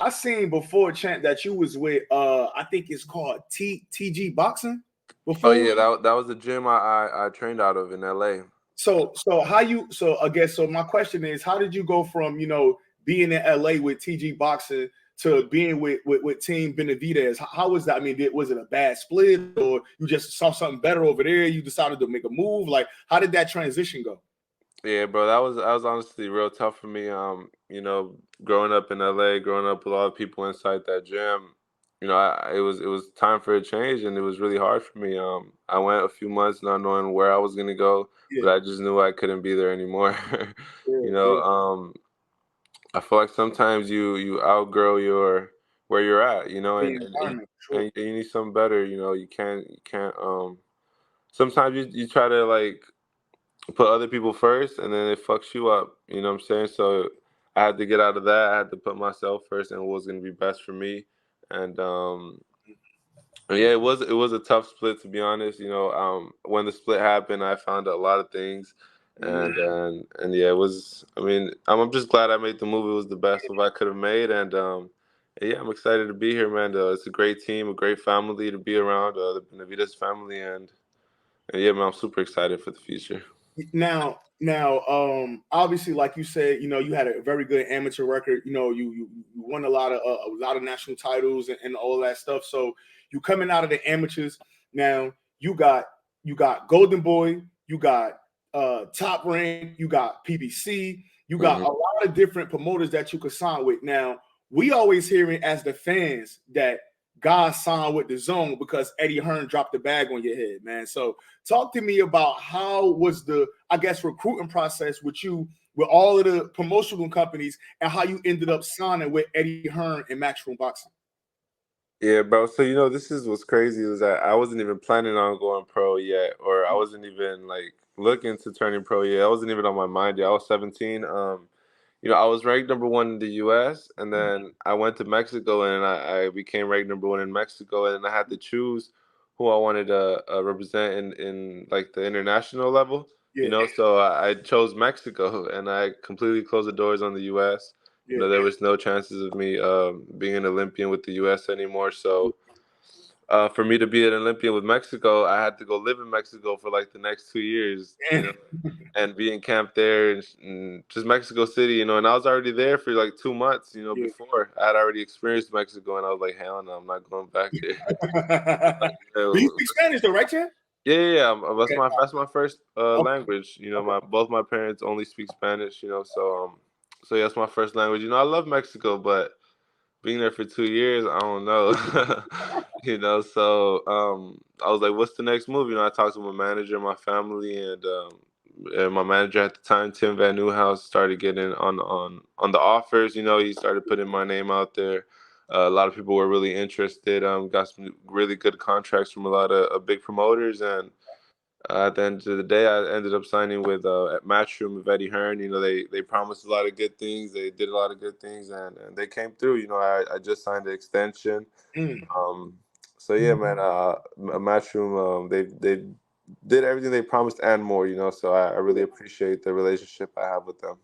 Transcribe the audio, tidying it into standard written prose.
I seen before, Champ, that you was with I think it's called TG Boxing Oh before. yeah, that was the gym I trained out of in LA. So I guess so my question is, how did you go from, being in LA with TG Boxing to being with Team Benavidez? How was that? I mean, was it a bad split, or you just saw something better over there? You decided to make a move? Like, how did that transition go? Yeah, bro, that was honestly real tough for me. Growing up in LA, growing up with a lot of people inside that gym, it was time for a change, and it was really hard for me. I went a few months not knowing where I was gonna go, but Yeah, I just knew I couldn't be there anymore. yeah, you know, yeah. um, I feel like sometimes you outgrow your where you're at, The and environment, sure. and you need something better. You can't. Sometimes you try to like put other people first, and then it fucks you up. You know what I'm saying? So I had to get out of that. I had to put myself first and what was going to be best for me. And yeah, it was a tough split, to be honest. When the split happened, I found out a lot of things, Mhm. and yeah, it was. I mean, I'm just glad I made the move. It was the best move I could have made, and yeah, I'm excited to be here, man. It's a great team, a great family to be around, the Benavides family, and yeah, man, I'm super excited for the future. Now, obviously, like you said, you had a very good amateur record. You won a lot of national titles and all that stuff. So you coming out of the amateurs now. You got Golden Boy, you got Top Rank, you got PBC, you got hmm a lot of different promoters that you could sign with. Now, we always hearing as the fans that God signed with the Zone because Eddie Hearn dropped the bag on your head, man. So talk to me about how was the, I guess, recruiting process with you, with all of the promotional companies, and how you ended up signing with Eddie Hearn and Matchroom Boxing. Yeah, bro. So this is what's crazy is that I wasn't even planning on going pro yet, or I wasn't even like looking to turning pro yet. I wasn't even on my mind yet. I was 17. I was ranked number one in the U.S. and then I went to Mexico and I became ranked number one in Mexico, and I had to choose who I wanted to represent in like the international level. Yeah, So I chose Mexico, and I completely closed the doors on the U.S. yeah. There was no chances of me being an Olympian with the U.S. anymore. So for me to be an Olympian with Mexico, I had to go live in Mexico for like the next 2 years. And And be in camp there and just Mexico City, and I was already there for like 2 months, yeah. before. I had already experienced Mexico, and I was like, hell no, I'm not going back there. Like, But you speak Spanish though, right, Chad? yeah, yeah, yeah. Okay. That's my first Okay. language. Okay. Both my parents only speak Spanish. So yeah, that's my first language. I love Mexico, but being there for 2 years, I don't know. So I was like, what's the next move? I talked to my manager, my family, and my manager at the time, Tim Van Nieuwhouse, started getting on the offers. He started putting my name out there. A lot of people were really interested. Got some really good contracts from a lot of big promoters, and at the end of the day, I ended up signing with at Matchroom with Eddie Hearn. They promised a lot of good things. They did a lot of good things, and they came through. I just signed the extension. Mm. Um, so yeah, man. Matchroom, they did everything they promised and more. So I really appreciate the relationship I have with them.